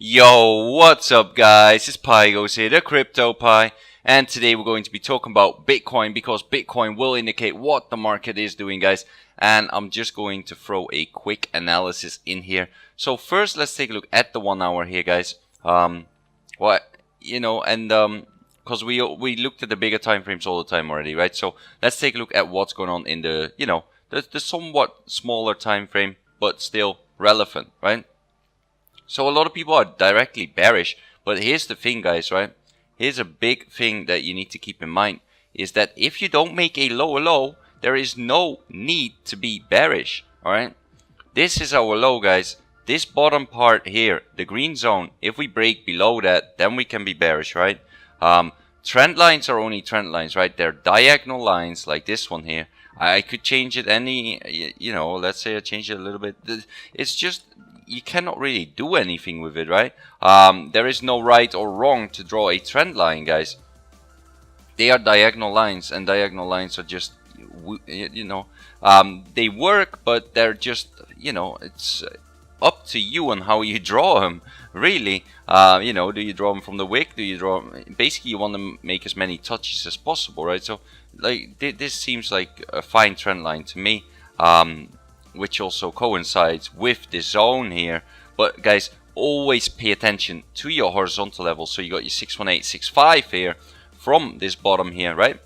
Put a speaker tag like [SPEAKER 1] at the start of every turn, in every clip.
[SPEAKER 1] Yo, what's up guys? It's Pygoz here, the Crypto Pie, and today we're going to be talking about Bitcoin because Bitcoin will indicate what the market is doing, guys. And I'm just going to throw a quick analysis in here. So first, let's take a look at the 1 hour here, guys. Because we looked at the bigger time frames all the time already, right? So let's take a look at what's going on in the the somewhat smaller time frame, but still relevant, right? So a lot of people are directly bearish, but here's the thing, guys, right? Here's a big thing that you need to keep in mind, is that if you don't make a lower low, there is no need to be bearish, alright? This is our low, guys. This bottom part here, the green zone, if we break below that, then we can be bearish, right? Trend lines are only trend lines, right? They're diagonal lines like this one here. I could change it let's say I change it a little bit. It's just, you cannot really do anything with it, right? There is no right or wrong to draw a trend line, guys. They are diagonal lines, and diagonal lines are just, they work, but they're just, it's up to you on how you draw them, really. Do you draw them from the wick? Do you draw them? Basically, you want to make as many touches as possible, right? So, like, this seems like a fine trend line to me. Which also coincides with the zone here. But guys, always pay attention to your horizontal level. So you got your 61865 here from this bottom here, right?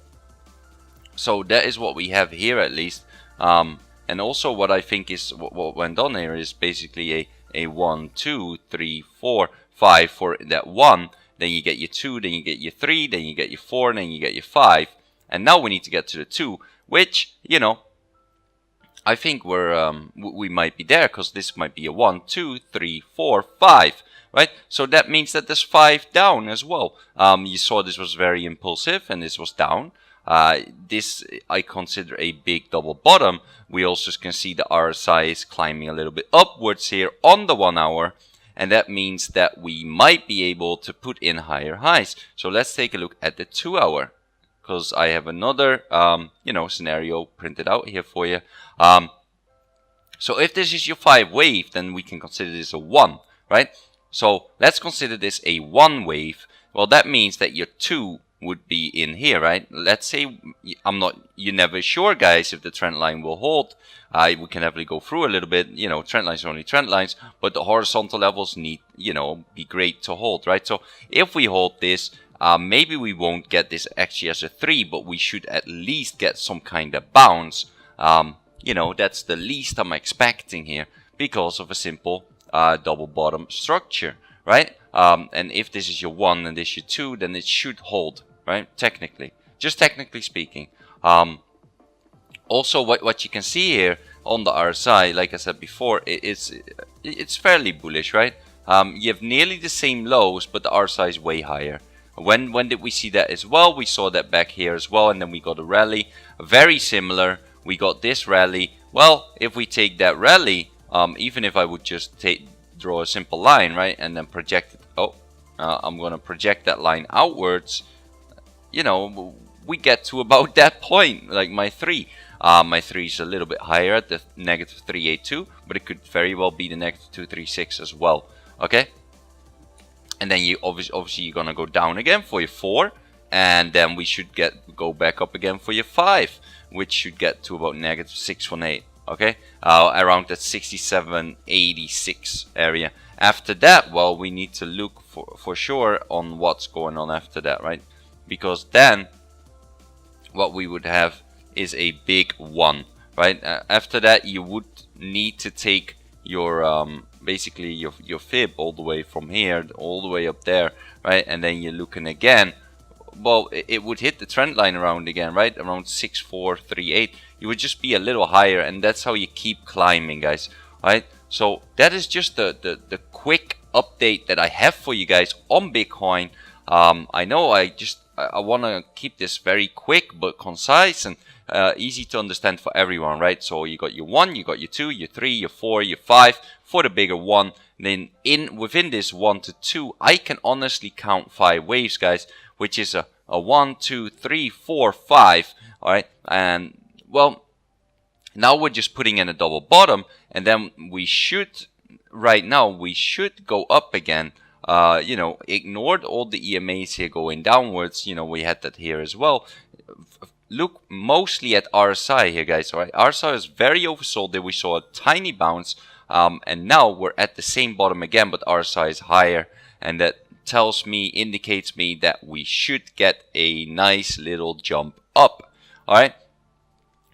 [SPEAKER 1] So that is what we have here, at least. And also what I think is what went on here is basically a 1 2 3 4 5 for that 1. Then you get your 2, then you get your 3, then you get your 4, then you get your 5. And now we need to get to the 2, which, I think we might be there, because this might be a 1 2 3 4 5, right? So that means that there's 5 down as well. You saw this was very impulsive, and this was down. This I consider a big double bottom. We also can see the RSI is climbing a little bit upwards here on the 1 hour, and that means that we might be able to put in higher highs. So let's take a look at the 2 hour. Because I have another, scenario printed out here for you. So if this is your 5 wave, then we can consider this a 1, right? So let's consider this a 1 wave. Well, that means that your 2 would be in here, right? Let's say you're never sure, guys, if the trend line will hold. We can definitely go through a little bit. Trend lines are only trend lines, but the horizontal levels need, be great to hold, right? So if we hold this, maybe we won't get this actually as a 3, but we should at least get some kind of bounce. That's the least I'm expecting here because of a simple double bottom structure, right? And if this is your 1 and this is your 2, then it should hold, right? Technically, just technically speaking. Also, what you can see here on the RSI, like I said before, it's fairly bullish, right? You have nearly the same lows, but the RSI is way higher. When did we see that as well? We saw that back here as well, and then we got a rally. Very similar. We got this rally. Well, if we take that rally, even if I would just draw a simple line, right, and then project it. I'm going to project that line outwards. We get to about that point, like my 3. My 3 is a little bit higher at the -382, but it could very well be the -236 as well. Okay? And then you obviously you're gonna go down again for your 4, and then we should go back up again for your 5, which should get to about -618. Okay, around that 67.86 area. After that, well, we need to look for sure on what's going on after that, right? Because then what we would have is a big 1, right? After that, you would need to take your basically your fib all the way from here all the way up there, right? And then you're looking again, well, it would hit the trend line around again, right? Around 6438. You would just be a little higher, and that's how you keep climbing, guys, right? So that is just the quick update that I have for you guys on Bitcoin. I know I want to keep this very quick but concise and easy to understand for everyone, right? So you got your 1, you got your 2, your 3, your 4, your 5 for the bigger 1. Then within this 1 to 2, I can honestly count 5 waves, guys, which is a 1, 2, 3, 4, 5. All right, and well, now we're just putting in a double bottom, and then we should right now we should go up again you know, ignored all the EMAs here going downwards. You know, we had that here as well. Look mostly at RSI here, guys. All right, RSI is very oversold there. We saw a tiny bounce, and now we're at the same bottom again, but RSI is higher, and that indicates me that we should get a nice little jump up. All right,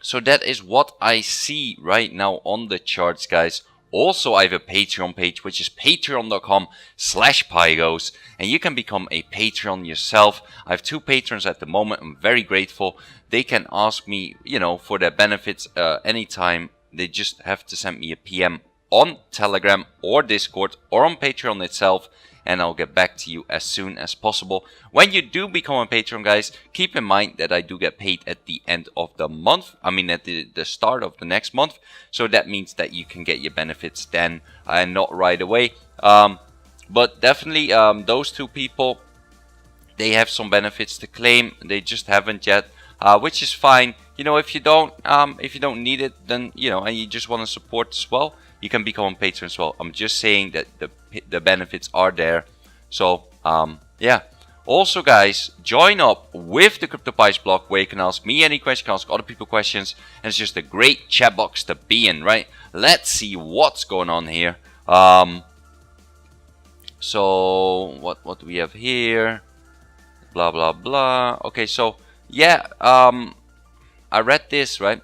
[SPEAKER 1] so that is what I see right now on the charts, guys. Also, I have a Patreon page, which is patreon.com/Pygoz, and you can become a Patreon yourself. I have 2 patrons at the moment. I'm very grateful. They can ask me, you know, for their benefits anytime. They just have to send me a PM on Telegram or Discord or on Patreon itself, and I'll get back to you as soon as possible. When you do become a patron, guys, keep in mind that I do get paid at the end of the month. I mean, at the start of the next month. So that means that you can get your benefits then and not right away. But definitely, those 2 people, they have some benefits to claim. They just haven't yet, which is fine. You know, if you don't need it, then, you know, and you just want to support as well, you can become a patron as well. I'm just saying that the benefits are there. So, yeah. Also, guys, join up with the CryptoPy's blog, where you can ask me any question, you can ask other people questions, and it's just a great chat box to be in, right? Let's see what's going on here. So, what do we have here? Blah, blah, blah. Okay, so, yeah, I read this, right?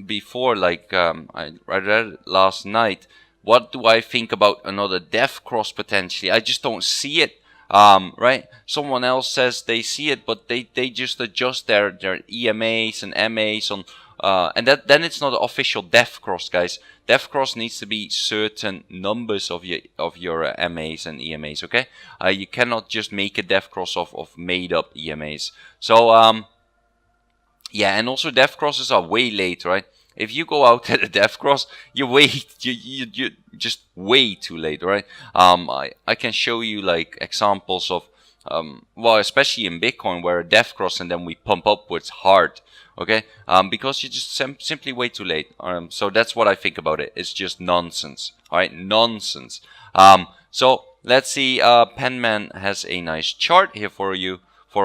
[SPEAKER 1] Before, like, I read it last night. What do I think about another death cross potentially? I just don't see it, right? Someone else says they see it, but they just adjust their EMAs and MAs on, and then it's not an official death cross, guys. Death cross needs to be certain numbers of your MAs and EMAs, okay? You cannot just make a death cross of made up EMAs. So, yeah, and also death crosses are way late, right? If you go out at a death cross, you just way too late, right? I can show you like examples of, well, especially in Bitcoin, where a death cross and then we pump upwards hard, okay? Because you're just simply way too late. So that's what I think about it. It's just nonsense, all right? Nonsense. So let's see. Penman has a nice chart here for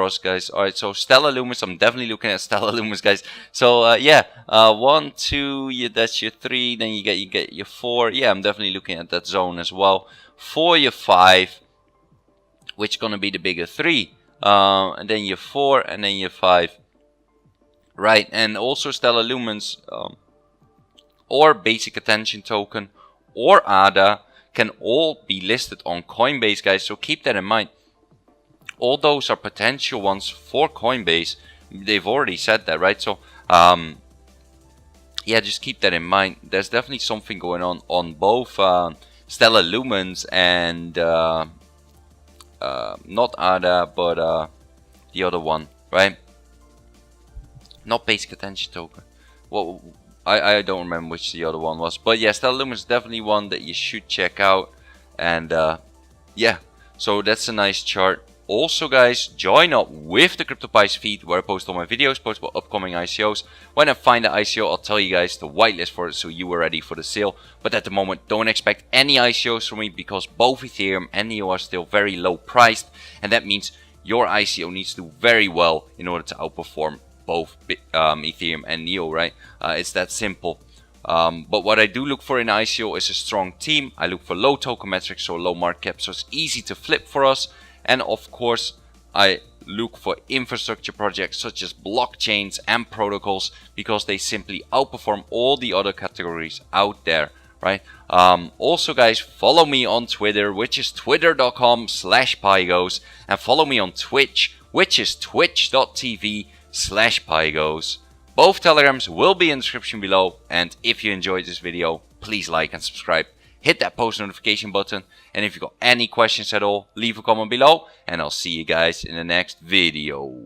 [SPEAKER 1] us, guys. All right, so Stellar Lumens, I'm definitely looking at Stellar Lumens, guys. So yeah, 1, 2, that's your 3, then you get your 4. Yeah, I'm definitely looking at that zone as well. 4, your 5, which gonna be the bigger 3, and then your 4, and then your 5. Right, and also Stellar Lumens, or Basic Attention Token, or ADA can all be listed on Coinbase, guys. So keep that in mind. All those are potential ones for Coinbase. They've already said that, right? So, yeah, just keep that in mind. There's definitely something going on both Stellar Lumens and not ADA, but the other one, right? Not Basic Attention Token. Well, I don't remember which the other one was, but yeah, Stellar Lumens is definitely one that you should check out. And yeah, so that's a nice chart. Also, guys, join up with the CryptoPy's feed, where I post all my videos, post about upcoming ICOs. When I find the ICO, I'll tell you guys to whitelist for it, so you are ready for the sale. But at the moment, don't expect any ICOs from me, because both Ethereum and NEO are still very low priced, and that means your ICO needs to do very well in order to outperform both Ethereum and NEO, right? It's that simple. But what I do look for in ICO is a strong team. I look for low token metrics, so low market cap, so it's easy to flip for us. And of course, I look for infrastructure projects such as blockchains and protocols, because they simply outperform all the other categories out there, right? Also, guys, follow me on Twitter, which is twitter.com/Pygoz, and follow me on Twitch, which is twitch.tv/Pygoz. Both telegrams will be in the description below, and if you enjoyed this video, please like and subscribe. Hit that post notification button, and if you got any questions at all, leave a comment below, and I'll see you guys in the next video.